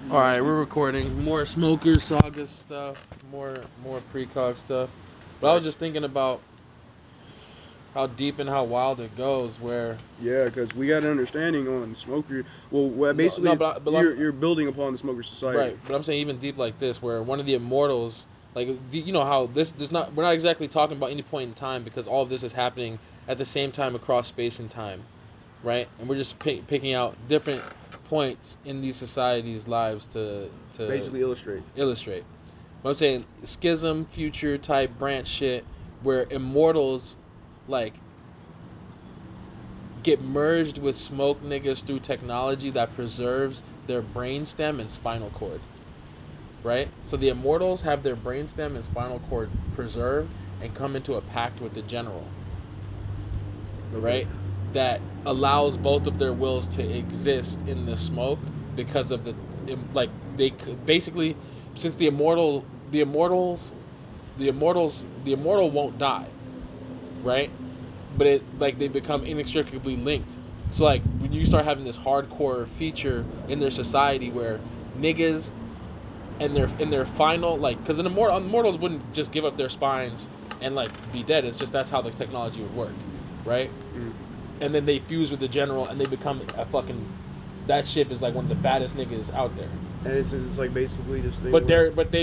All right, we're recording more Smoker Saga stuff, more precog stuff. But I was just thinking about how deep and how wild it goes. Where Yeah, because we got an understanding on Smoker. Well, basically, no, but you're building upon the Smoker Society. Right, but I'm saying even deep like this, where one of the immortals, like you know how this does not. We're not exactly talking about any point in time because all of this is happening at the same time across space and time, right? And we're just picking out different points in these societies' lives to Basically illustrate. But I'm saying schism, future type branch shit, where immortals, like, get merged with smoke niggas through technology that preserves their brainstem and spinal cord. Right? So the immortals have their brainstem and spinal cord preserved and come into a pact with the general. Okay. Right? That allows both of their wills to exist in the smoke because of the, like, they basically, since the immortal won't die, right? But it, like, they become inextricably linked. So like when you start having this hardcore feature in their society where niggas and their final, like, because immortals wouldn't just give up their spines and like be dead. It's just that's how the technology would work, right? Mm. And then they fuse with the general and they become a fucking, that ship is like one of the baddest niggas out there. And it's like basically just they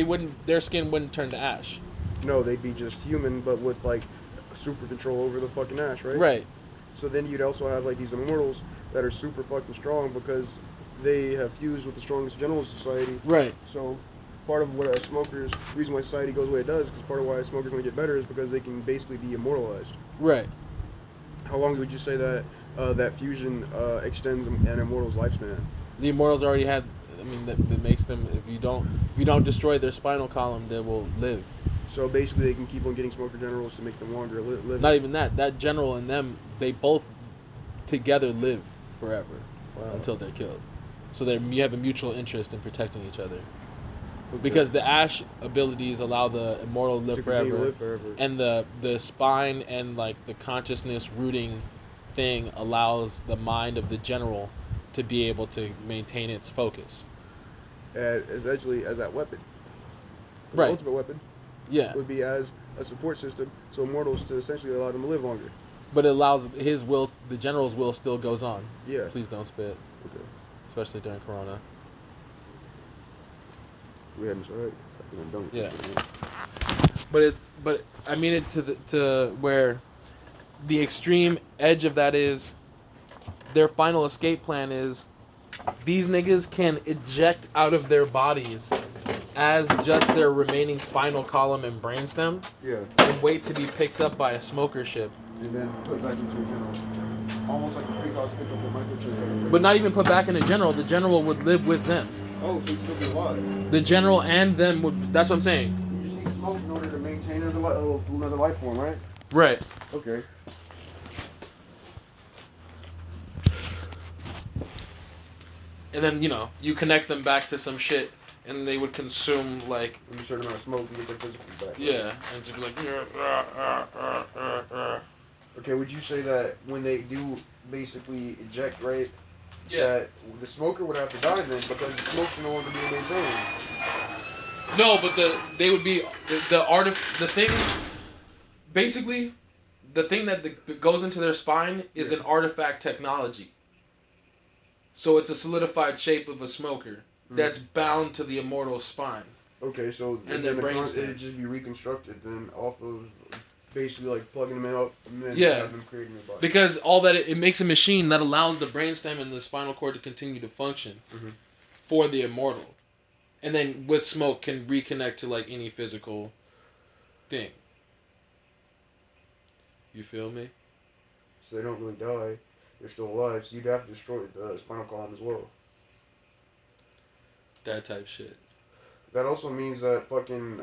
wouldn't, their skin wouldn't turn to ash. No, they'd be just human, but with like super control over the fucking ash, right? Right. So then you'd also have like these immortals that are super fucking strong because they have fused with the strongest general society. Right. So part of what a smoker's reason why society goes the way it does, because part of why smokers want to get better is because they can basically be immortalized. Right. How long would you say that that fusion extends an immortal's lifespan? The immortals already had. I mean, that makes them. If you don't destroy their spinal column, they will live. So basically, they can keep on getting smoker generals to make them longer live. Not even that. That general and them, they both together live forever. Wow. Until they're killed. So you have a mutual interest in protecting each other. Okay. Because the ash abilities allow the immortal to live forever. And the spine and like the consciousness rooting thing allows the mind of the general to be able to maintain its focus. Essentially, as that weapon. Right. The ultimate weapon. Yeah. Would be as a support system, so immortals to essentially allow them to live longer. But it allows his will, the general's will, still goes on. Yeah. Please don't spit. Okay. Especially during Corona. We hadn't started. I think I'm done. Yeah. But I mean it to where the extreme edge of that is their final escape plan is these niggas can eject out of their bodies as just their remaining spinal column and brainstem. Yeah. And wait to be picked up by a smoker ship. And then put back into a general. Almost like the precogs pick up the microchip. But not even put back in a general. The general would live with them. Oh, so you'd still be alive. The general and them would. That's what I'm saying. You just need smoke in order to maintain another life form, right? Right. Okay. And then, you connect them back to some shit, and they would consume, like, a certain amount of smoke to get their physicals back. Yeah, and just be like, Okay, would you say that when they do basically eject, right? Yeah. That the smoker would have to die then because the smoke can no longer be maintained. No, but they would be the thing. Basically, the thing that goes into their spine is an artifact technology. So it's a solidified shape of a smoker that's bound to the immortal spine. Okay, so and their brain it'd just be reconstructed then off of basically like plugging them up and then have them creating a body. Because all that it makes a machine that allows the brainstem and the spinal cord to continue to function for the immortal, and then with smoke can reconnect to like any physical thing. You feel me? So they don't really die. They're still alive, so you'd have to destroy the spinal column as well. That type shit. That also means that fucking,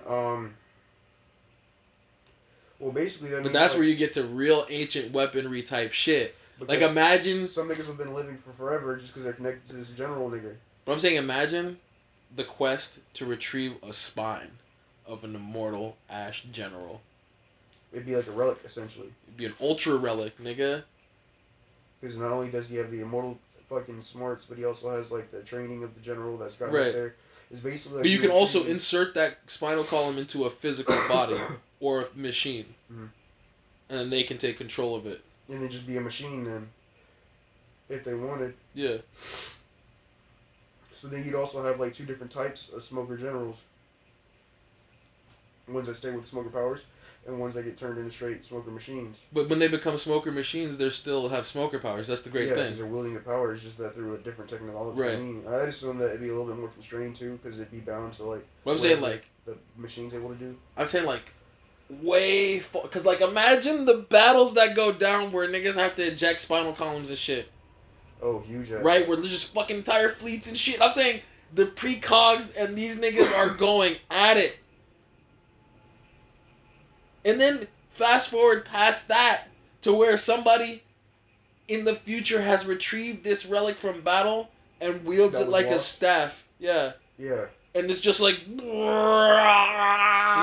well, basically that means that's where you get to real ancient weaponry type shit. Like, Because imagine... some niggas have been living for forever just because they're connected to this general nigga. But I'm saying, imagine the quest to retrieve a spine of an immortal ash general. It'd be like a relic, essentially. It'd be an ultra relic, nigga. Because not only does he have the immortal fucking smarts, but he also has like the training of the general that's got Right. up there. Is basically like But you can also retrieve- insert that spinal column into a physical body or a machine, Mhm. and they can take control of it. and then just be a machine then, if they wanted. Yeah. So then you'd also have like two different types of smoker generals. Ones that stay with smoker powers, and ones that get turned into straight smoker machines. But when they become smoker machines, they still have smoker powers. That's the great Yeah, thing. because they're wielding the power. It's just that through a different technological Right. means. I'd assume that it'd be a little bit more constrained too, because it'd be bound to like. But I'm saying whatever like the machine's able to do. I'm saying like way because like imagine the battles that go down where niggas have to eject spinal columns and shit. Oh, huge. Right, where there's just fucking entire fleets and shit. I'm saying the precogs and these niggas are going at it. And then fast forward past that to where somebody in the future has retrieved this relic from battle and wields That it was like a lost? staff. Yeah. Yeah. And it's just like. So you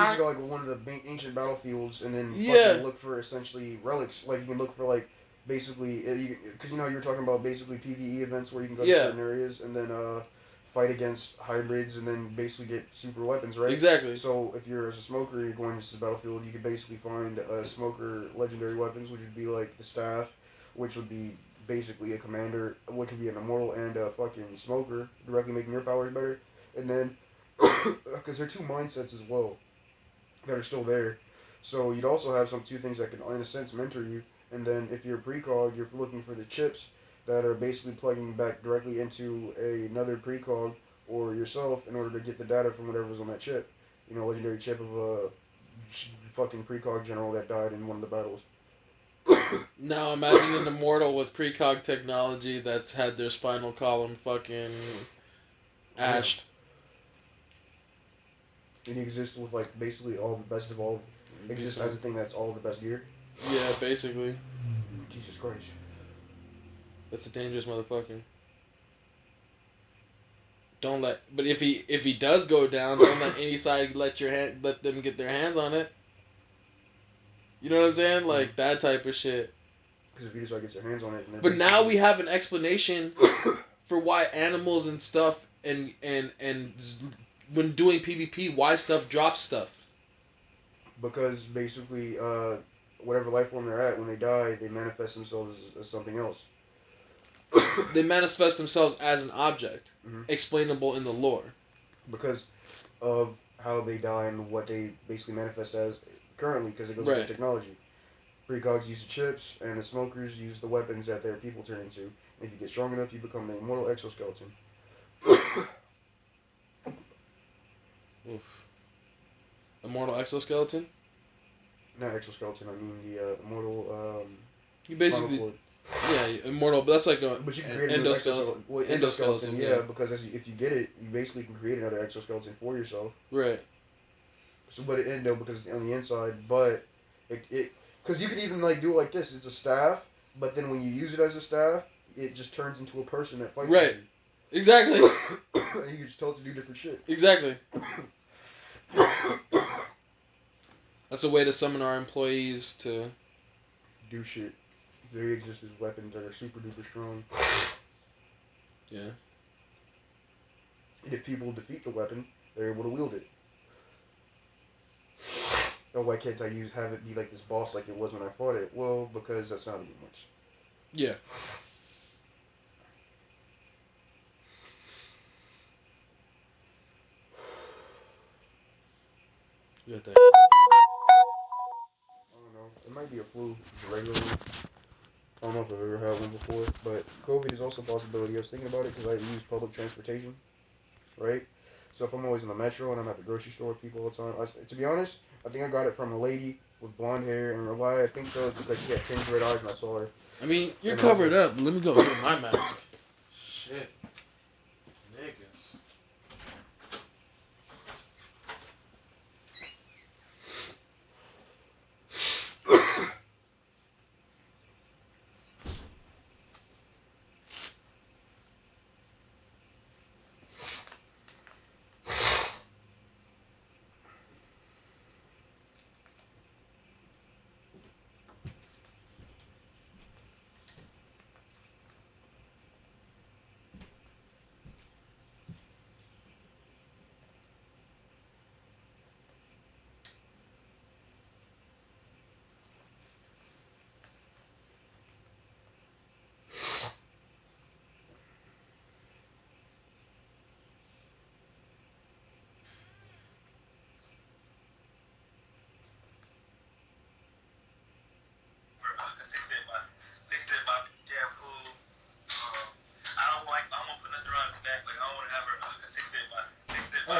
can go like one of the ancient battlefields and then fucking look for essentially relics. Like you can look for like basically because you know you were talking about basically PVE events where you can go to Yeah. certain areas and then fight against hybrids and then basically get super weapons, right? Exactly. So if you're as a smoker, you're going to the battlefield, you could basically find smoker legendary weapons, which would be like the staff, which would be basically a commander, which would be an immortal and a fucking smoker, directly making your powers better. And then because there are two mindsets as well that are still there. So you'd also have some two things that can, in a sense, mentor you. And then if you're a precog, you're looking for the chips that are basically plugging back directly into another precog or yourself in order to get the data from whatever's on that chip. You know, legendary chip of a fucking precog general that died in one of the battles. Now imagine an immortal with precog technology that's had their spinal column fucking ashed. And he exists with like basically all the best of all. Exists as a thing that's all the best gear. Yeah, basically. Jesus Christ. That's a dangerous motherfucker. Don't let. But if he does go down, don't let any side let them get their hands on it. You know what I'm saying? Like that type of shit. Because if either side gets their hands on it, But now we have an explanation for why animals and stuff and when doing PvP, why stuff drops stuff. Because basically, whatever life form they're at, when they die, they manifest themselves as something else. They manifest themselves as an object, explainable in the lore. Because of how they die and what they basically manifest as currently, because it goes with the technology. Precogs use the chips, and the smokers use the weapons that their people turn into. And if you get strong enough, you become the immortal exoskeleton. Oof. Immortal exoskeleton? Not exoskeleton, I mean the immortal You basically, yeah, immortal. But that's like a but you can create endoskeleton. Well, endoskeleton, yeah, because if you get it, you basically can create another exoskeleton for yourself. Right. So, but it endo because it's on the inside, but it because you can even like do it like this. It's a staff, but then when you use it as a staff, it just turns into a person that fights. Right. With you. Exactly. And you can just tell it to do different shit. Exactly. That's a way to summon our employees to do shit. They exist as weapons that are super duper strong. Yeah. And if people defeat the weapon, they're able to wield it. Oh, why can't I have it be like this boss like it was when I fought it? Well, because that's not how it works. Yeah. You got that. I don't know. It might be a flu, just a regular one. I don't know if I've ever had one before, but COVID is also a possibility. I was thinking about it because I use public transportation, right? So if I'm always in the metro and I'm at the grocery store with people all the time, to be honest, I think I got it from a lady with blonde hair, and why I think so is because she had pink red eyes when I saw her. I mean, you're covered up. Let me go get my mask. Shit. Niggas.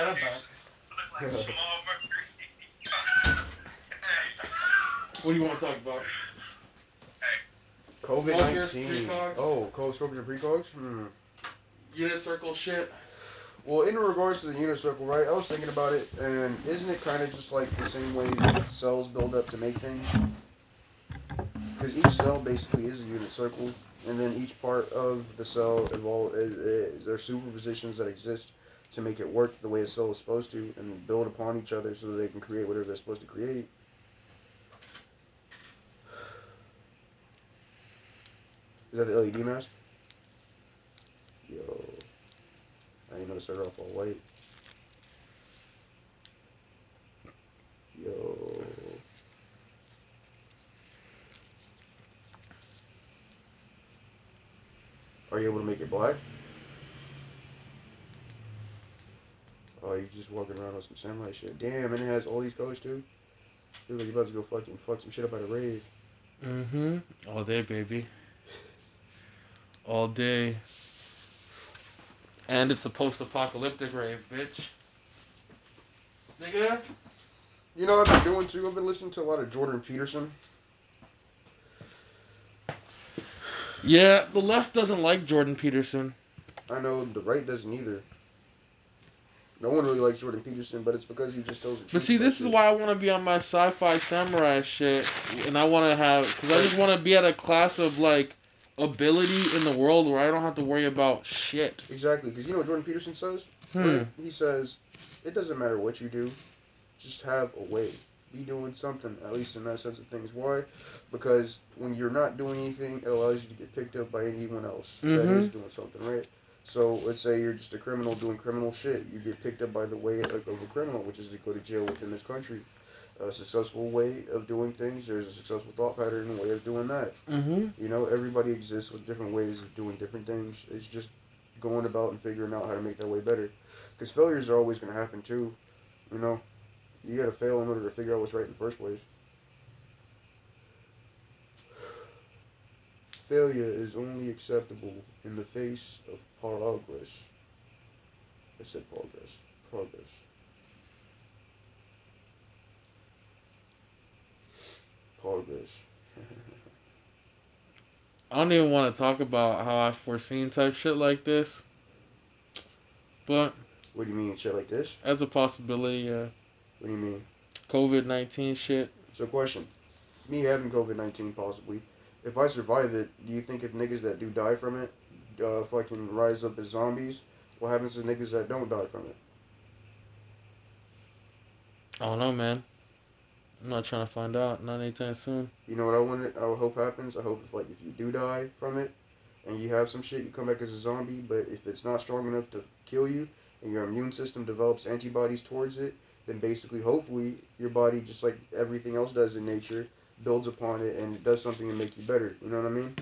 that back. What do you want to talk about? COVID-19. Oh, smokers and precogs? Unit circle shit. Well, in regards to the unit circle, right? I was thinking about it, and isn't it kind of just like the same way that cells build up to make things? Because each cell basically is a unit circle, and then each part of the cell there are superpositions that exist to make it work the way a cell is supposed to, and build upon each other so that they can create whatever they're supposed to create. Is that the LED mask? Yo, I didn't know to start off all white. Yo. Are you able to make it black? Oh, you're just walking around on some samurai shit. Damn, and it has all these colors too. Dude, like you about to go fucking fuck some shit up at a rave. Mm-hmm. All day, baby. All day. And it's a post-apocalyptic rave, bitch. Nigga. You know what I've been doing too? I've been listening to a lot of Jordan Peterson. Yeah, the left doesn't like Jordan Peterson. I know the right doesn't either. No one really likes Jordan Peterson, but it's because he just tells the truth. But see, this is why I want to be on my sci-fi samurai shit, and I want to have, because I just want to be at a class of like ability in the world where I don't have to worry about shit. Exactly, because you know what Jordan Peterson says? Right? He says, it doesn't matter what you do, just have a way. Be doing something, at least in that sense of things. Why? Because when you're not doing anything, it allows you to get picked up by anyone else that is doing something, right? So let's say you're just a criminal doing criminal shit. You get picked up by the way of a criminal, which is to go to jail within this country. A successful way of doing things, there's a successful thought pattern and way of doing that. You know, everybody exists with different ways of doing different things. It's just going about and figuring out how to make that way better. Because failures are always going to happen too. You know, you got to fail in order to figure out what's right in the first place. Failure is only acceptable in the face of progress. I said progress. Progress. Progress. I don't even want to talk about how I've foreseen type shit like this, but What do you mean shit like this? as a possibility, What do you mean? COVID-19 shit. So question. Me having COVID-19 possibly, if I survive it, do you think if niggas that do die from it fucking rise up as zombies, what happens to niggas that don't die from it? I don't know, man. I'm not trying to find out. Not anytime soon. You know what I hope happens? I hope if you do die from it and you have some shit, you come back as a zombie, but if it's not strong enough to kill you and your immune system develops antibodies towards it, then basically hopefully your body, just like everything else does in nature, builds upon it and it does something to make you better. You know what I mean?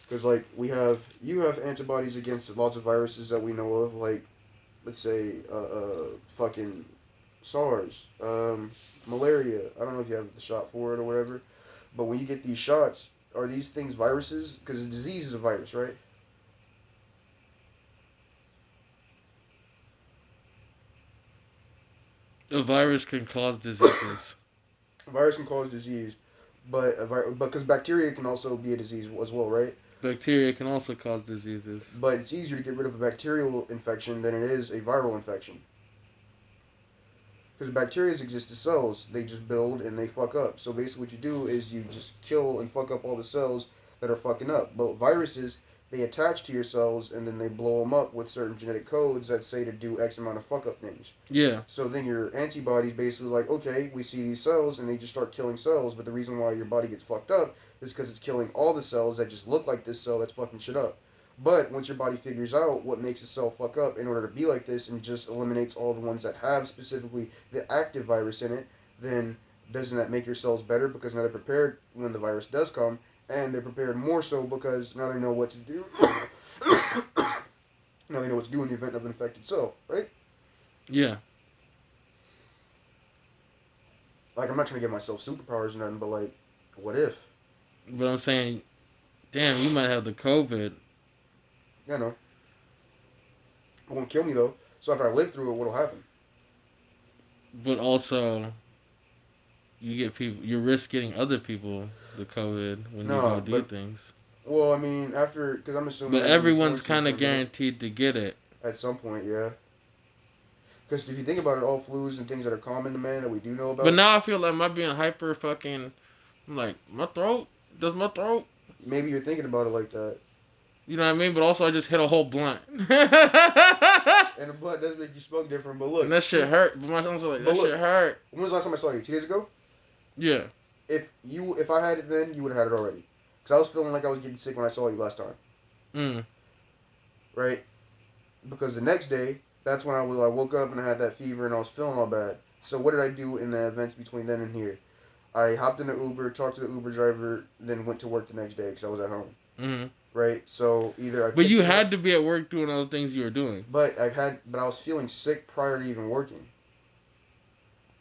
Because like you have antibodies against lots of viruses that we know of, like let's say fucking SARS, malaria. I don't know if you have the shot for it or whatever, but when you get these shots, are these things viruses? Because a disease is a virus, right? A virus can cause diseases. A virus can cause disease, but because bacteria can also be a disease as well, right? Bacteria can also cause diseases. But it's easier to get rid of a bacterial infection than it is a viral infection. Because bacteria exist as cells, they just build and they fuck up. So basically, what you do is you just kill and fuck up all the cells that are fucking up. But viruses, they attach to your cells and then they blow them up with certain genetic codes that say to do X amount of fuck up things. Yeah. So then your antibodies basically like, okay, we see these cells and they just start killing cells. But the reason why your body gets fucked up is because it's killing all the cells that just look like this cell that's fucking shit up. But once your body figures out what makes a cell fuck up in order to be like this and just eliminates all the ones that have specifically the active virus in it, then doesn't that make your cells better because now they're prepared when the virus does come, and they're prepared more so because now they know what to do. Now they know what to do in the event of an infected cell, right? Yeah. Like, I'm not trying to give myself superpowers or nothing, but like, what if? But I'm saying, damn, you might have the COVID. You know. It won't kill me though. So after I live through it, what'll happen? but also you get people. You risk getting other people the COVID when you go No, do but things. well, I mean, after because I'm assuming But everyone's everyone's quarantined kind for a of minute guaranteed to get it. at some point, yeah. Because if you think about it, all flus and things that are common to man that we do know But about, now I feel like am I being hyper fucking. I'm like my throat. Does my throat? maybe you're thinking about it like that. You know what I mean? But also I just hit a whole blunt. and And the blood does make you smoke different. But look, that shit hurt. But my son's like but that shit look, hurt. when was the last time I saw you? 2 days ago. Yeah. If I had it then, you would have had it already. Because I was feeling like I was getting sick when I saw you last time, Mm. right? Because the next day, that's when I woke up and I had that fever and I was feeling all bad. So what did I do in the events between then and here? I hopped in the Uber, talked to the Uber driver, then went to work the next day because I was at home. Mm. Right. So either I But picked you it up, had to be at work doing other things you were doing. but I was feeling sick prior to even working.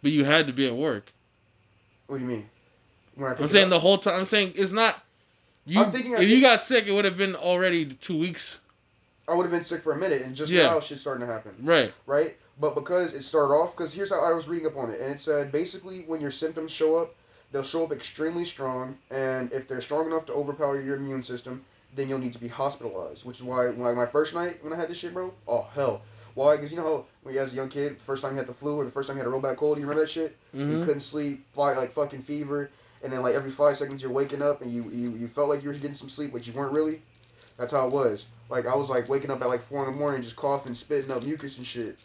But you had to be at work. What do you mean? When I I'm picked it saying up, the whole time. I'm saying it's not I'm you. thinking If you got sick, it would have been already 2 weeks. I would have been sick for a minute, and just Yeah. now shit's starting to happen. Right. Right? But because it started off, because here's how I was reading up on it, and it said basically when your symptoms show up, they'll show up extremely strong, and if they're strong enough to overpower your immune system, then you'll need to be hospitalized. Which is why, like my first night when I had this shit, bro, oh hell, why? Because you know how when you as a young kid, first time you had the flu or the first time you had a real bad cold, you remember that shit? You Mm-hmm. couldn't sleep, fight like fucking fever, and then like every 5 seconds you're waking up and you felt like you were getting some sleep, but you weren't really. That's how it was. Like I was like waking up at like 4 in the morning, just coughing, spitting up mucus and shit.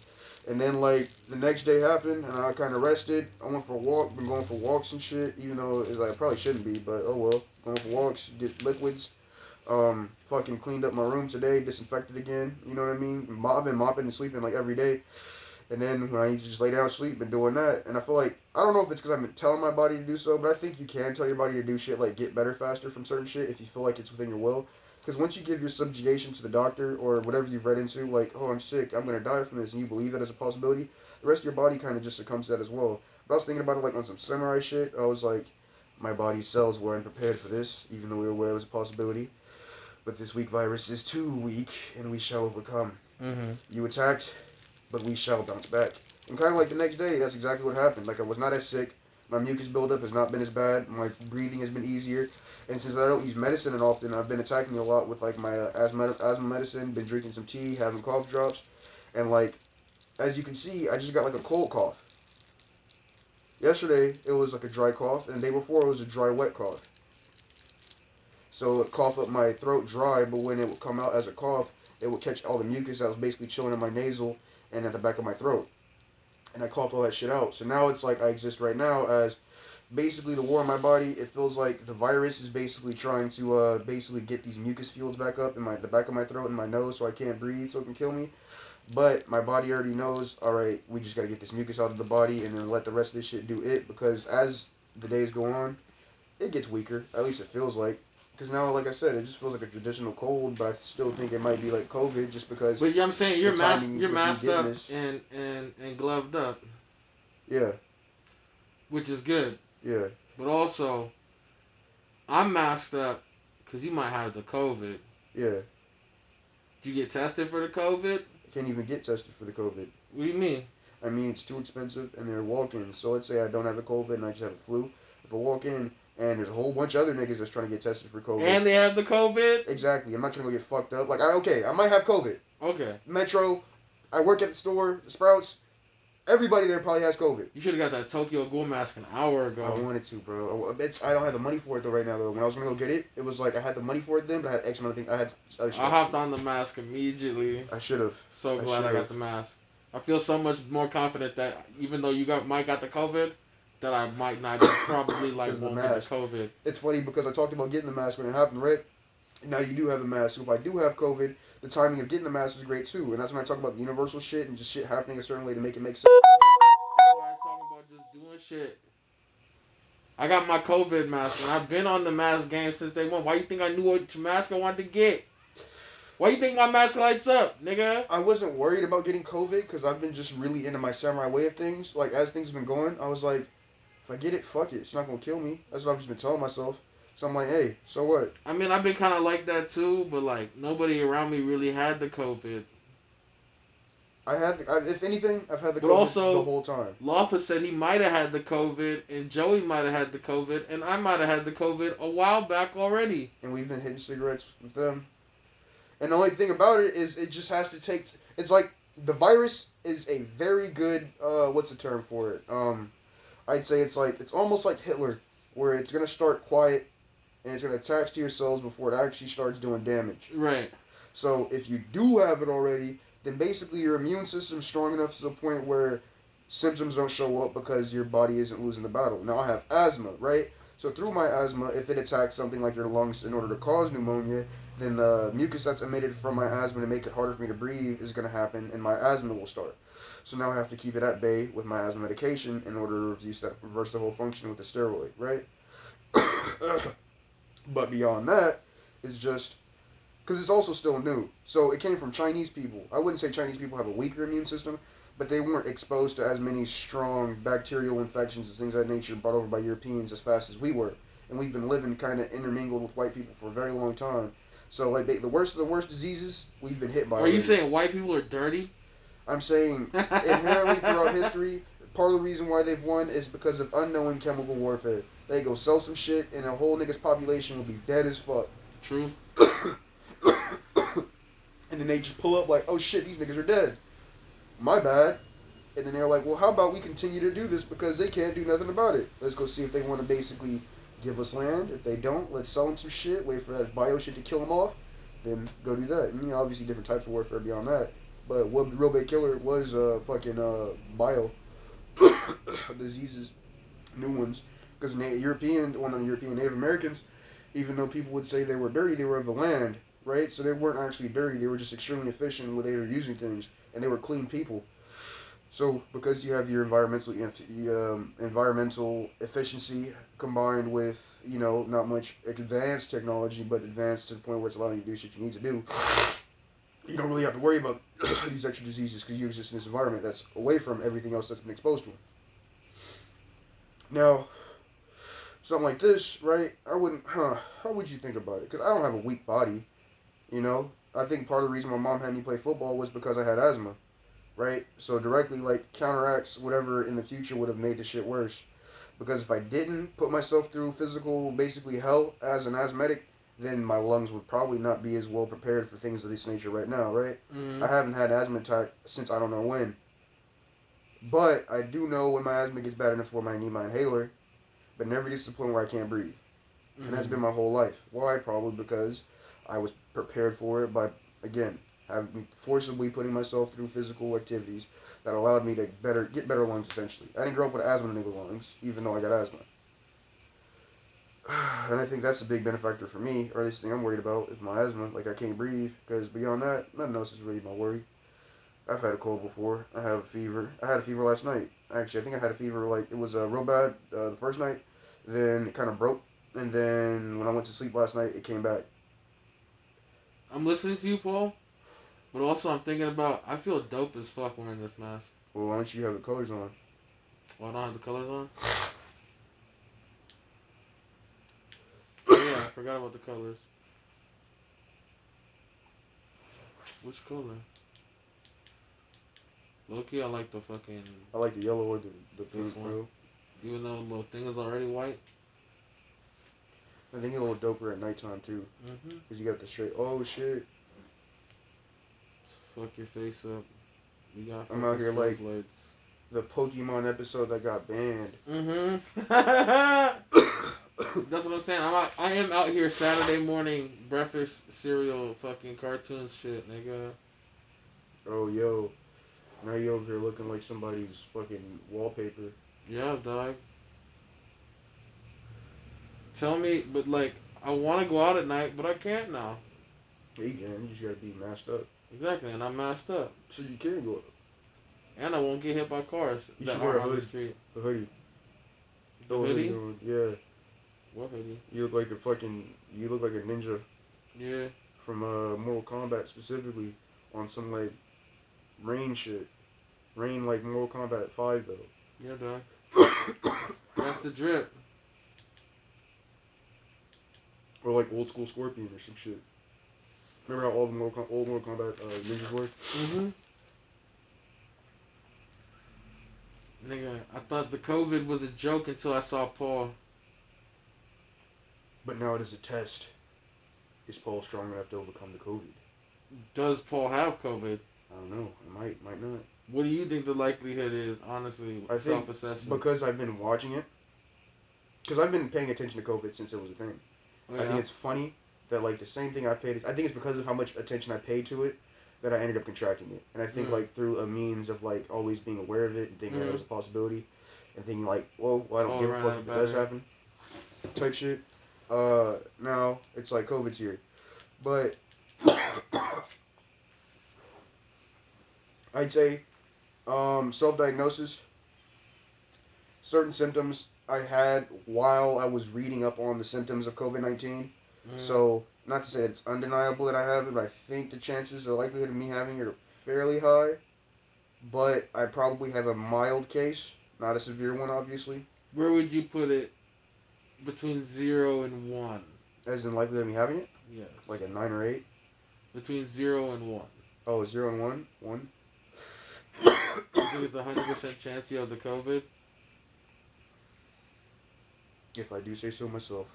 And then like the next day happened, and I kind of rested. I went for a walk. Been going for walks and shit, even though it's like I probably shouldn't be, but oh well. Going for walks, get liquids. Fucking cleaned up my room today, disinfected again. You know what I mean? I've been mopping and sleeping like every day. And then when I used to just lay down and sleep, been doing that. And I feel like I don't know if it's because I've been telling my body to do so, but I think you can tell your body to do shit like get better faster from certain shit if you feel like it's within your will. Because once you give your subjugation to the doctor or whatever you've read into, like, oh, I'm sick, I'm gonna die from this, and you believe that as a possibility, the rest of your body kind of just succumbs to that as well. But I was thinking about it like on some samurai shit. I was like, my body's cells weren't prepared for this, even though we were aware it was a possibility. But this weak virus is too weak, and we shall overcome. Mm-hmm. You attacked, but we shall bounce back. And kind of like the next day, that's exactly what happened. Like I was not as sick. My mucus buildup has not been as bad. My breathing has been easier. And since I don't use medicine and often, I've been attacking a lot with like my asthma medicine. Been drinking some tea, having cough drops, and like as you can see, I just got like a cold cough. Yesterday it was like a dry cough, and the day before it was a dry wet cough. So it cough up my throat dry, but when it would come out as a cough, it would catch all the mucus that was basically chilling in my nasal and at the back of my throat. And I coughed all that shit out. So now it's like I exist right now as basically the war in my body. It feels like the virus is basically trying to basically get these mucus fields back up in the back of my throat and my nose, so I can't breathe, so it can kill me. But my body already knows. All right, we just gotta get this mucus out of the body and then let the rest of this shit do it. Because as the days go on, it gets weaker. At least it feels like. Because now, like I said, it just feels like a traditional cold, but I still think it might be like COVID, just because But you know what I'm saying the you're timing with me masked getting up this. and gloved up, Yeah, which is good. yeah. But also I'm masked up because you might have the COVID. Yeah, Did you get tested for the COVID? I can't even get tested for the COVID. What do you mean? I mean, it's too expensive, and they're walk-ins. So let's say I don't have the COVID and I just have a flu. If I walk in and there's a whole bunch of other niggas that's trying to get tested for COVID, And they have the COVID? exactly. I'm not trying to go get fucked up. Like, okay, I might have COVID. Okay. Metro, I work at the store, the Sprouts. Everybody there probably has COVID. You should have got that Tokyo Ghoul mask an hour ago. I wanted to, bro. I don't have the money for it though right now though. When I was gonna go get it, it was like I had the money for it then, but I had X amount of things. I had other shit. I hopped on the mask immediately. I should have. So glad I got the mask. I feel so much more confident that even though you might got the COVID, that I might not probably like won't get the COVID. It's funny because I talked about getting the mask when it happened, right? Now you do have the mask. So if I do have COVID, the timing of getting the mask is great too. And that's when I talk about the universal shit and just shit happening a certain way to make it make sense. That's why I'm talking about just doing shit. I got my COVID mask and I've been on the mask game since day one. Why you think I knew what mask I wanted to get? Why you think my mask lights up, nigga? I wasn't worried about getting COVID because I've been just really into my samurai way of things. Like as things have been going, I was like, if I get it, fuck it. It's not gonna kill me. That's what I've just been telling myself. So I'm like, hey, so what? I mean, I've been kind of like that too, but like nobody around me really had the COVID. If anything, I've had the But COVID also, the whole time. Lawfa said he might have had the COVID, and Joey might have had the COVID, and I might have had the COVID a while back already. And we've been hitting cigarettes with them. And the only thing about it is it just has to take. It's like the virus is a very good. What's the term for it? I'd say it's almost like Hitler, where it's gonna start quiet and it's gonna attach to your cells before it actually starts doing damage. Right. So if you do have it already, then basically your immune system's strong enough to the point where symptoms don't show up because your body isn't losing the battle. Now I have asthma, right? So through my asthma, if it attacks something like your lungs in order to cause pneumonia, then the mucus that's emitted from my asthma to make it harder for me to breathe is going to happen, and my asthma will start. So now I have to keep it at bay with my asthma medication in order to reverse the whole function with the steroid, right? But beyond that, it's just because it's also still new. So it came from Chinese people. I wouldn't say Chinese people have a weaker immune system, but they weren't exposed to as many strong bacterial infections and things of that nature brought over by Europeans as fast as we were. And we've been living kind of intermingled with white people for a very long time. So like the worst of the worst diseases we've been hit by. Are already. you saying white people are dirty? I'm saying inherently throughout history, part of the reason why they've won is because of unknowing chemical warfare. They go sell some shit, and a whole nigga's population will be dead as fuck. True. And then they just pull up like, oh shit, these niggas are dead. My bad. And then they're like, well, how about we continue to do this because they can't do nothing about it. Let's go see if they want to basically give us land. If they don't, let's sell them some shit, wait for that bio shit to kill them off, then go do that. And, obviously different types of warfare beyond that. But what real big killer was fucking bio diseases, new ones. Because one of the European Native Americans, even though people would say they were dirty, they were of the land, right? So they weren't actually dirty. They were just extremely efficient with they were using things, and they were clean people. So because you have your environmental efficiency combined with not much advanced technology, but advanced to the point where it's allowing you to do shit you need to do, you don't really have to worry about these extra diseases because you exist in this environment that's away from everything else that's been exposed to them. Now, something like this, right? I wouldn't. How would you think about it? Because I don't have a weak body. I think part of the reason my mom had me play football was because I had asthma, right? So directly like counteracts whatever in the future would have made the shit worse. Because if I didn't put myself through physical, basically hell as an asthmatic, then my lungs would probably not be as well prepared for things of this nature right now, right? Mm-hmm. I haven't had asthma attack since I don't know when. But I do know when my asthma gets bad enough where I need my inhaler, but never gets to the point where I can't breathe. Mm-hmm. And that's been my whole life. Why? Probably because I was prepared for it by, again, having forcibly putting myself through physical activities that allowed me to get better lungs, essentially. I didn't grow up with asthma in the lungs, even though I got asthma. And I think that's a big benefactor for me, or at least the thing I'm worried about, is my asthma. Like, I can't breathe, because beyond that, nothing else is really my worry. I've had a cold before. I have a fever. I had a fever last night. Actually, I think I had a fever, it was real bad the first night. Then it kind of broke. And then when I went to sleep last night, it came back. I'm listening to you, Paul. But also, I'm thinking about. I feel dope as fuck wearing this mask. Well, why don't you have the colors on? Well, I don't have the colors on. Oh yeah, I forgot about the colors. Which color? Low-key, I like the fucking. I like the yellow or the pink one. bro. Even though the little thing is already white. I think it's a little doper at nighttime too. Mm-hmm. Because you got the straight. Oh shit. Fuck your face up. You got I'm out here like blades. the Pokemon episode that got banned. Mm-hmm. That's what I'm saying. I am out here Saturday morning breakfast cereal fucking cartoons shit, nigga. Oh yo. Now you over here looking like somebody's fucking wallpaper. Yeah, dog. Tell me, but like, I want to go out at night, but I can't now. Yeah, you can. You just gotta be masked up. Exactly, and I'm masked up. So you can go up. And I won't get hit by cars You that should wear aren't a on the hood. street. A hoodie. The Throw a hoodie? on. Yeah. What hoodie? You look like a fucking. You look like a ninja. Yeah. From Mortal Kombat specifically on some like rain shit. Rain like Mortal Kombat 5 though. Yeah, dog. That's the drip. Or like old school Scorpion or some shit. Remember how all the old Mortal Kombat ninjas were? Mm-hmm. Nigga, I thought the COVID was a joke until I saw Paul. But now it is a test. Is Paul strong enough to overcome the COVID? Does Paul have COVID? I don't know. It might not. What do you think the likelihood is, honestly, I think self-assessment? because I've been watching it, because I've been paying attention to COVID since it was a thing. Oh, I yeah? think it's funny that like the same thing I paid. I think it's because of how much attention I paid to it that I ended up contracting it. And I think like through a means of like always being aware of it and thinking that it was a possibility, and thinking like, well, I don't All give a around fuck that if it does battery. happen, type shit. Now it's like COVID's here, but I'd say self-diagnosis. Certain symptoms I had while I was reading up on the symptoms of COVID-19. So, not to say it's undeniable that I have it, but I think the chances or likelihood of me having it are fairly high. But I probably have a mild case, not a severe one, obviously. Where would you put it between 0 and 1? As in likelihood of me having it? Yes. Like a 9 or 8? Between 0 and 1. Oh, 0 and 1? 1? You think it's a 100% chance you have the COVID? If I do say so myself.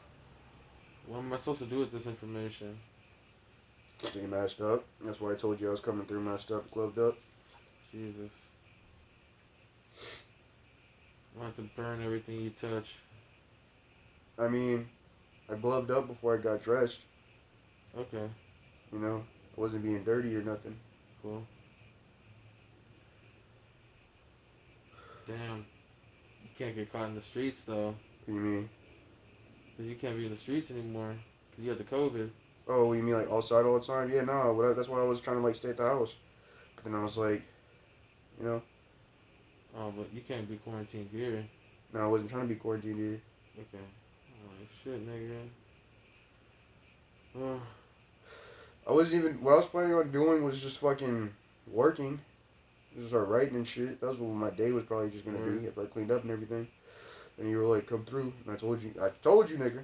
What am I supposed to do with this information? Stay masked up. That's why I told you I was coming through masked up, gloved up. Jesus. I'm going to have to burn everything you touch. I mean, I gloved up before I got dressed. Okay, You know, I wasn't being dirty or nothing. cool. Damn. You can't get caught in the streets, though. What do you mean? Because you can't be in the streets anymore. Because you had the COVID. Oh, you mean like outside all the time? Yeah, no. That's why I was trying to like stay at the house. But then I was like, you know, Oh, but you can't be quarantined here. no, I wasn't trying to be quarantined here. Okay. Oh, shit, nigga. Oh, I wasn't even. What I was planning on doing was just fucking working. Just start writing and shit. That was what my day was probably just gonna be if I cleaned up and everything. And you were like, come through. And I told you, nigga.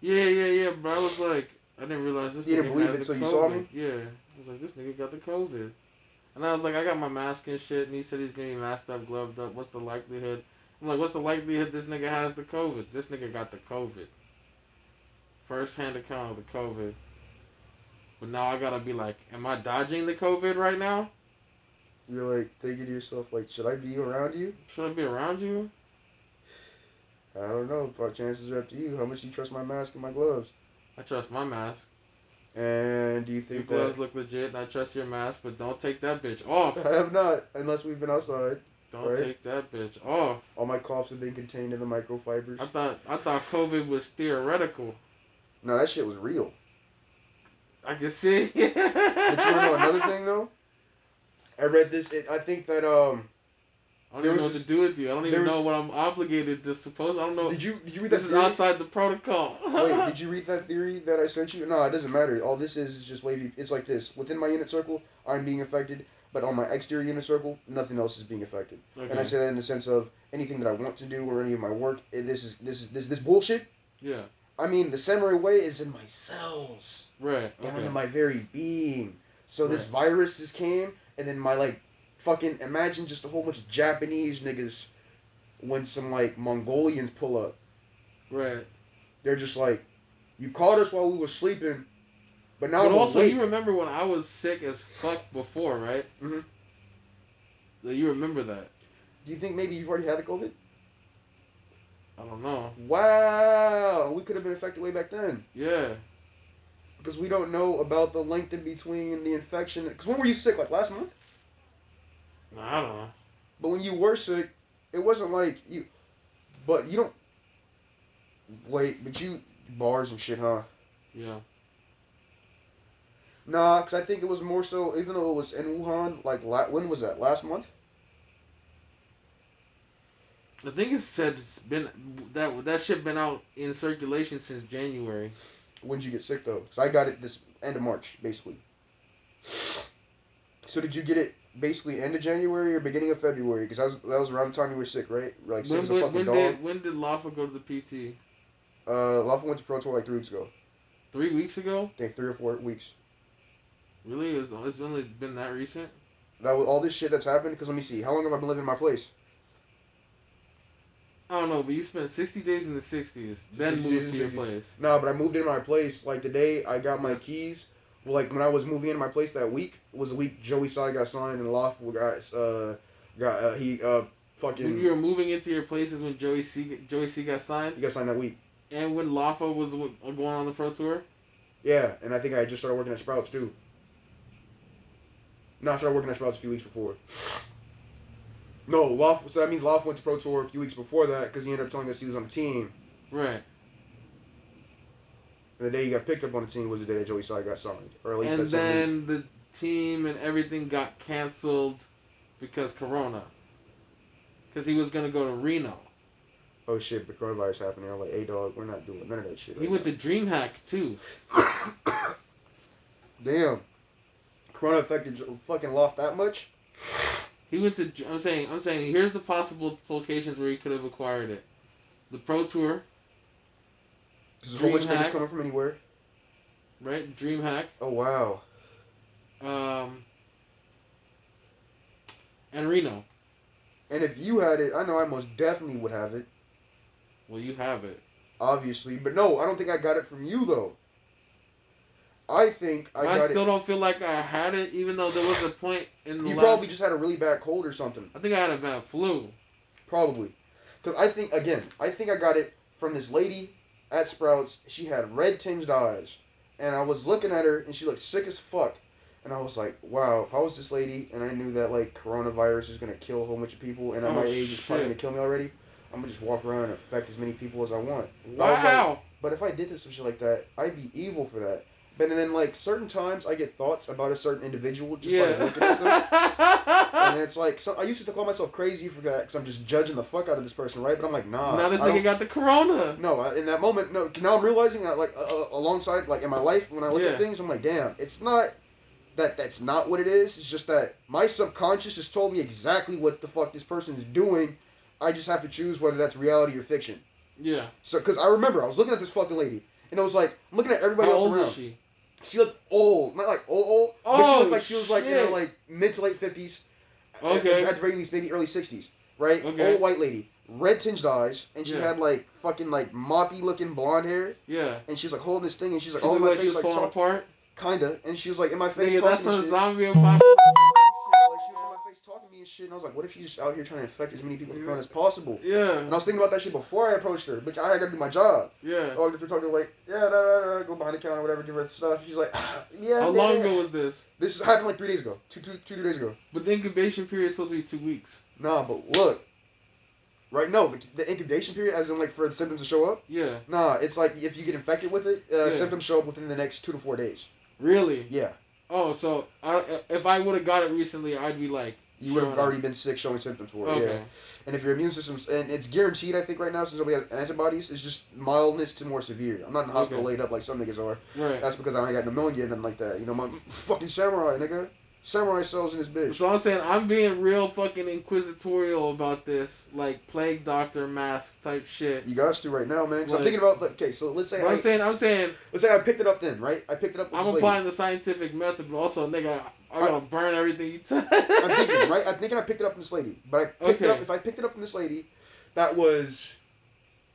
yeah. But I was like, I didn't realize this You nigga didn't believe had it the till you COVID. saw me? Yeah. I was like, this nigga got the COVID. And I was like, I got my mask and shit, and he said he's gonna be masked up, gloved up. What's the likelihood? I'm like, what's the likelihood this nigga has the COVID? This nigga got the COVID. First hand account of the COVID. But now I gotta be like, am I dodging the COVID right now? You're like thinking to yourself, like, should I be around you? Should I be around you? I don't know. But chances are up to you. How much do you trust my mask and my gloves? I trust my mask. And do you Your think that gloves look legit, and I trust your mask, but don't take that bitch off. I have not, unless we've been outside. Don't Right? take that bitch off. All my coughs have been contained in the microfibers. I thought COVID was theoretical. No, that shit was real. I can see. But you wanna know another thing though? I read this. I think that I don't there even know was what to this- do with you. I don't even there know was- what I'm obligated to suppose. I don't know. Did you read This that is theory? outside the protocol. Wait, did you read that theory that I sent you? No, it doesn't matter. All this is just wavy. It's like this. Within my unit circle, I'm being affected, but on my exterior unit circle, nothing else is being affected. Okay. And I say that in the sense of anything that I want to do or any of my work. This bullshit. Yeah. I mean, the samurai way is in my cells, Right. down Okay. to my very being. So this Right. virus just came, and then my like, fucking imagine just a whole bunch of Japanese niggas when some like Mongolians pull up. Right. They're just like, you caught us while we were sleeping, but now But I'm also, awake. you remember when I was sick as fuck before, right? Mhm. You remember that? Do you think maybe you've already had the COVID? I don't know. Wow, we could have been affected way back then. Yeah. Because we don't know about the length in between the infection. Because when were you sick? Like last month? I don't know. But when you were sick, it wasn't like you. But you don't. Wait, but you. Bars and shit, huh? Yeah. Nah, because I think it was more so, even though it was in Wuhan, like, when was that? Last month? I think it said it's been that shit been out in circulation since January. When did you get sick, though? Because I got it this end of March, basically. So did you get it basically end of January or beginning of February? Because that was around the time you were sick, right? Like, sick as a fucking dog. When did Lafa go to the PT? Lawful went to Pro Tour like 3 weeks ago. 3 weeks ago? I think 3 or 4 weeks. Really? It's only been that recent? That was all this shit that's happened. Because let me see, how long have I been living in my place? I don't know, but you spent 60 days in the 60s, then 60 moved days to in your 60. place. No, but I moved into my place like the day I got my Yes. keys. Well, like when I was moving into my place that week was the week Joey Side got signed and Lawful fucking When you were moving into your places when Joey C got signed, he got signed that week. and when Lafa was going on the pro tour. Yeah, and I think I just started working at Sprouts too. No, I started working at Sprouts a few weeks before. No, Lawful. So that means Lawful went to Pro Tour a few weeks before that because he ended up telling us he was on the team. Right. And the day he got picked up on the team was the day that Joey Side got signed, or at least And that's something. then the team and everything got canceled because Corona. Because he was gonna go to Reno. Oh shit, the coronavirus happening. I'm like, hey dog, we're not doing none of that shit. He went to DreamHack too. Damn. Corona affected fucking Loft that much? He went to. I'm saying. Here's the possible locations where he could have acquired it: the Pro Tour, There's a whole bunch of niggas DreamHack. coming from anywhere. Right, DreamHack. Oh wow. And Reno. And if you had it, I know I most definitely would have it. Well, you have it. Obviously. But no, I don't think I got it from you though. I think I got still it. don't feel like I had it, even though there was a point in the You last. probably just had a really bad cold or something. I think I had a bad flu. Probably. Because I think I got it from this lady at Sprouts. She had red tinged eyes. And I was looking at her and she looked sick as fuck. And I was like, wow, if I was this lady and I knew that like coronavirus is going to kill a whole bunch of people and at my age it's probably going to kill me already, I'm going to just walk around and affect as many people as I want. Wow. But if I did this some shit like that, I'd be evil for that. But then like certain times I get thoughts about a certain individual just by looking at them. And it's like, I used to call myself crazy for that because I'm just judging the fuck out of this person, right? But I'm like, nah. Now this nigga got the corona. No, in that moment, no. Now I'm realizing that, like, alongside, like, in my life, when I look at things, I'm like, damn, it's not that's not what it is. It's just that my subconscious has told me exactly what the fuck this person is doing. I just have to choose whether that's reality or fiction. Yeah. So, because I remember, I was looking at this fucking lady, and I was like, I'm looking at everybody How else old around. is she? She looked old. Not like old, but she looked like she was like in her like mid to late 50s. Okay. At the very least, maybe early 60s. Right? Okay. Old white lady. Red tinged eyes. And she had like fucking like moppy looking blonde hair. Yeah. And she's like holding this thing and she's like, she oh, my like face she was like falling apart? Kinda. And she was like in my face Nigga, talking that's some and shit. zombie apocalypse. Like she was in my face talking to me and shit. And I was like, what if she's just out here trying to infect as many people with corona as possible? Yeah. And I was thinking about that shit before I approached her. But I had to do my job. Yeah. Oh, we're talking like, go behind the counter or whatever, give her stuff. She's like, yeah. How long ago was this? This happened like 3 days ago. 3 days ago. But the incubation period is supposed to be 2 weeks. Nah, but look. Right, no, the incubation period, as in like for the symptoms to show up? Yeah. Nah, it's like if you get infected with it, symptoms show up within the next 2 to 4 days. Really? Yeah. Oh, so if I would have got it recently, I'd be like... You would have already been sick showing symptoms for it, okay. yeah. And if your immune system's... And it's guaranteed, I think, right now, since nobody has antibodies, it's just mildness to more severe. I'm not in the hospital laid up like some niggas are. Right. That's because I ain't got pneumonia and nothing like that. You know, my fucking samurai, nigga. Samurai cells in this bitch. So I'm saying I'm being real fucking inquisitorial about this, like plague doctor mask type shit. You got to right now, man. Because like, I'm thinking about, okay, so let's say I'm saying. Let's say I picked it up then, right? I picked it up with I'm applying the scientific method, but also, nigga, I'm gonna burn everything you touch. I'm thinking, right? I'm thinking I picked it up from this lady. But I picked it up, if I picked it up from this lady, that was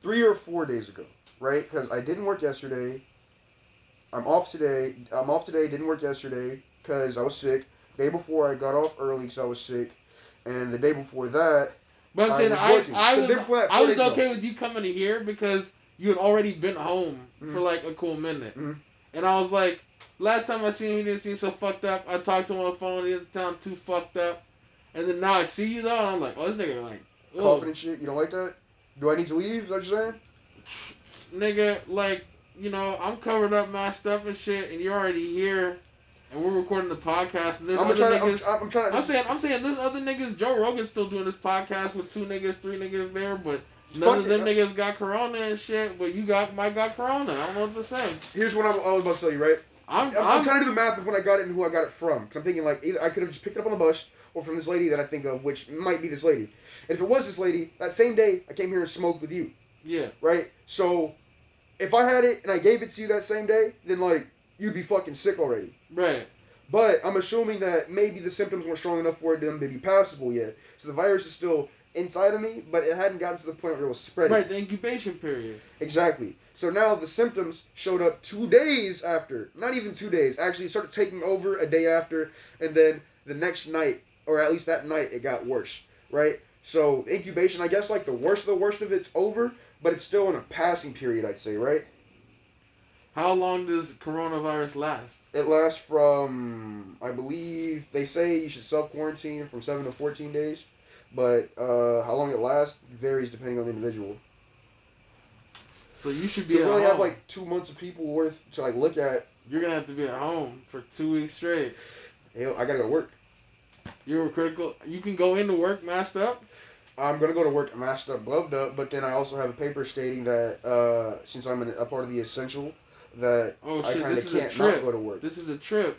3 or 4 days ago, right? Because I didn't work yesterday. I'm off today, didn't work yesterday because I was sick. Day before I got off early because I was sick. And the day before that, but I'm saying I was okay ago. with you coming to here because you had already been home for like a cool minute. Mm-hmm. And I was like, last time I seen him, he didn't seem so fucked up. I talked to him on the phone, he didn't sound too fucked up. And then now I see you though, and I'm like, oh, this nigga like... Coughing and shit, you don't like that? Do I need to leave, is that what you're saying? Nigga, like, you know, I'm covered up, masked up and shit, and you're already here. And we're recording the podcast. And there's I'm saying there's other niggas. Joe Rogan's still doing this podcast with 2 niggas, 3 niggas there, but none of them niggas got corona and shit. But you might got corona. I don't know what to say. Here's what I was about to tell you, right? I'm trying to do the math of when I got it and who I got it from. Because I'm thinking like either I could have just picked it up on the bus or from this lady that I think of, which might be this lady. And if it was this lady, that same day I came here and smoked with you. Yeah. Right. So if I had it and I gave it to you that same day, then like you'd be fucking sick already. Right. But I'm assuming that maybe the symptoms weren't strong enough for them to be passable yet. So the virus is still inside of me, but it hadn't gotten to the point where it was spreading. Right, the incubation period. Exactly. So now the symptoms showed up 2 days after. Not even 2 days. Actually, it started taking over a day after, and then the next night, or at least that night, it got worse. Right? So incubation, I guess, like the worst of it's over, but it's still in a passing period, I'd say, right? How long does coronavirus last? It lasts from, I believe, they say you should self-quarantine from 7 to 14 days. But how long it lasts varies depending on the individual. So you should be You at really home. have like 2 months of people worth to like look at. You're going to have to be at home for 2 weeks straight. Hell, I gotta go to work. You're critical. You can go into work masked up? I'm gonna go to work masked up, gloved up, but then I also have a paper stating that since I'm a part of the essential, that Oh I shit, kind this of is a can't trip. not go to work. This is a trip.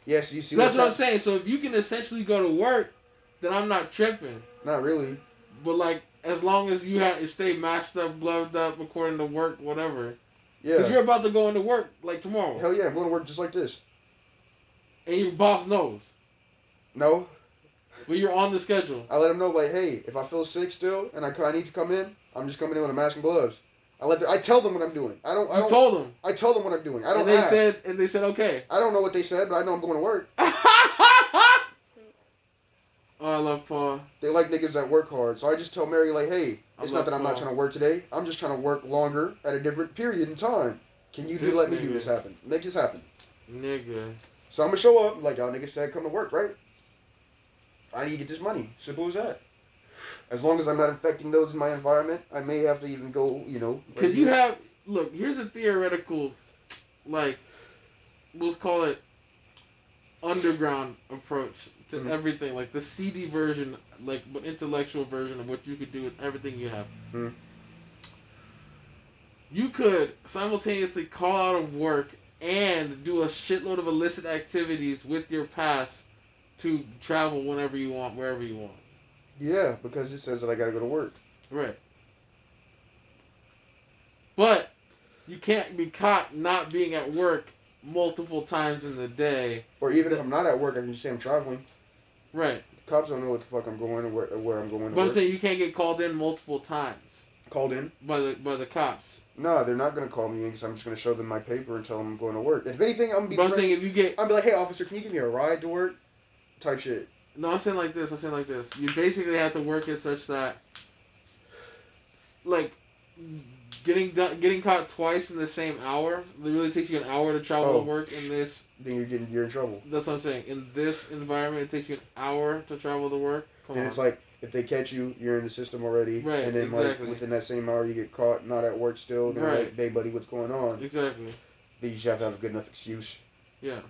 Yes, you see. So that's what I'm saying. So if you can essentially go to work, then I'm not tripping. Not really. But like, as long as you have stay masked up, gloved up, according to work, whatever. Yeah. Because you're about to go into work like tomorrow. Hell yeah, I'm going to work just like this. And your boss knows. No. But you're on the schedule. I let them know, like, hey, if I feel sick still and I need to come in, I'm just coming in with a mask and gloves. I tell them what I'm doing. I don't. You told them. I tell them what I'm doing. I don't. And they ask. said okay. I don't know what they said, but I know I'm going to work. Oh, I love Paul. They like niggas that work hard, so I just tell Mary, like, hey, I it's love not that I'm not Paul. trying to work today. I'm just trying to work longer at a different period in time. Can you This let me nigga. do this happen? Make this happen. Nigga. So I'm gonna show up like y'all niggas said, come to work, right? I need to get this money. Simple as that. As long as I'm not infecting those in my environment, I may have to even go, Because you have, look, here's a theoretical, like, we'll call it underground approach to everything. Like the seedy version, like, but intellectual version of what you could do with everything you have. Mhm. You could simultaneously call out of work and do a shitload of illicit activities with your pass to travel whenever you want, wherever you want. Yeah, because it says that I gotta go to work. Right. But you can't be caught not being at work multiple times in the day. Or even if I'm not at work, I can just say I'm traveling. Right. The cops don't know what the fuck I'm going or where I'm going to But I'm work. saying you can't get called in multiple times Called in? by the cops. No, they're not gonna call me in because I'm just gonna show them my paper and tell them I'm going to work. If anything, I'm gonna be. But I'm saying if you get I'll be like, hey officer, can you give me a ride to work? Type shit. no, I'm saying like this. You basically have to work it such that, like, getting caught twice in the same hour. It really takes you an hour to travel to work in this. Then you're in trouble. That's what I'm saying. In this environment, it takes you an hour to travel to work. Come And on. it's like if they catch you, you're in the system already. Right, And then exactly. like within that same hour, you get caught not at work still. Then Right. like, hey buddy, what's going on? Exactly. Then you just have to have a good enough excuse. Yeah.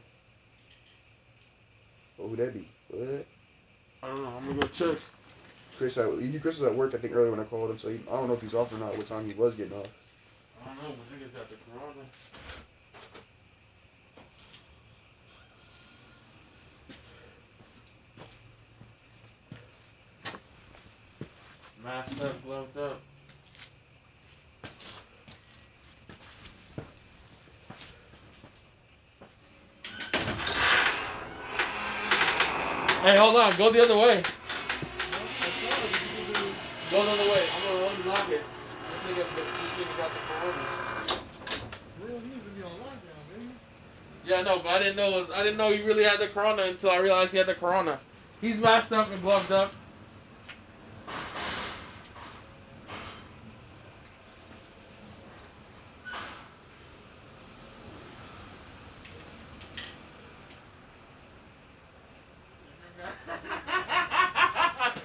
What would that be? What? I don't know. I'm gonna go check. Chris was at work I think earlier when I called him, so I don't know if he's off or not. What time he was getting off? I don't know, but niggas got the corona. Masked up, gloved up. Hey, hold on. Go the other way. Go the other way. I'm gonna unlock it. This nigga got the corona. Real needs to be on lockdown, baby. Yeah, no, but I didn't know he really had the corona until I realized he had the corona. He's masked up and gloved up.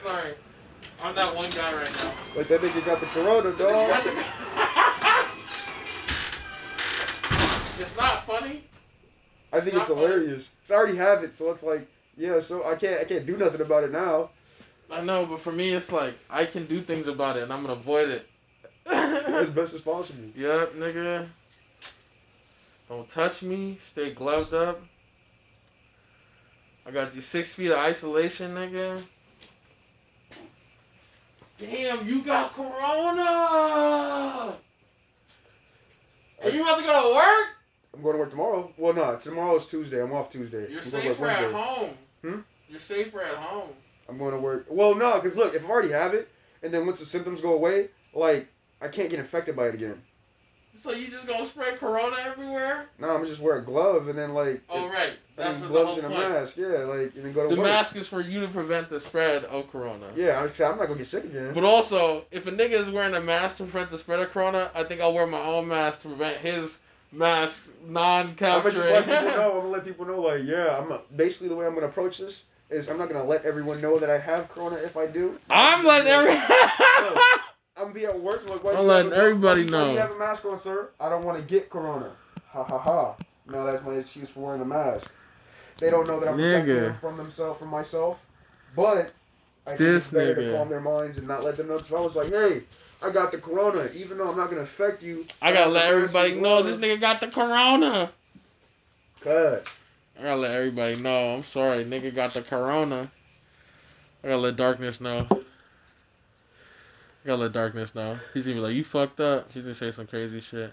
Sorry. I'm that one guy right now. Like that nigga got the corona, dog. It's not funny. I think it's not hilarious. 'Cause I already have it, so it's like, yeah. So I can't do nothing about it now. I know, but for me, it's like I can do things about it, and I'm gonna avoid it. As best as possible. Yup, nigga. Don't touch me. Stay gloved up. I got you 6 feet of isolation, nigga. Damn, you got corona! Are you about to go to work? I'm going to work tomorrow. Well, no, tomorrow is Tuesday. I'm off Tuesday. You're I'm going to safer work at home. Hmm? You're safer at home. I'm going to work. Well, no, because look, if I already have it, and then once the symptoms go away, like I can't get infected by it again. So you just gonna spread corona everywhere? No, I'm just wear a glove and then like. Oh right, that's and what then the gloves whole and a point. mask, yeah, like and then go to The work. mask is for you to prevent the spread of corona. Yeah, I'm not gonna get sick again. But also, if a nigga is wearing a mask to prevent the spread of corona, I think I'll wear my own mask to prevent his mask I'm gonna just non-capturing. let people know. I'm gonna let people know, like, yeah, basically the way I'm gonna approach this is I'm not gonna let everyone know that I have corona if I do. I'm letting I'm gonna be at work like, why I'm you letting have a- everybody why you know. have a mask on, sir? I don't want to get corona. Ha ha ha. Now that's my excuse for wearing the mask. They don't know that I'm protecting Nigga. them from themselves, from myself. But I think This it's better to nigga. calm their minds and not let them know. So I was like, hey, I got the corona, even though I'm not gonna affect you. I gotta let everybody know this. this nigga got the corona. Cut. I gotta let everybody know. I'm sorry, nigga got the corona. I gotta let darkness know. I gotta let darkness know. He's gonna be like, you fucked up. He's gonna say some crazy shit.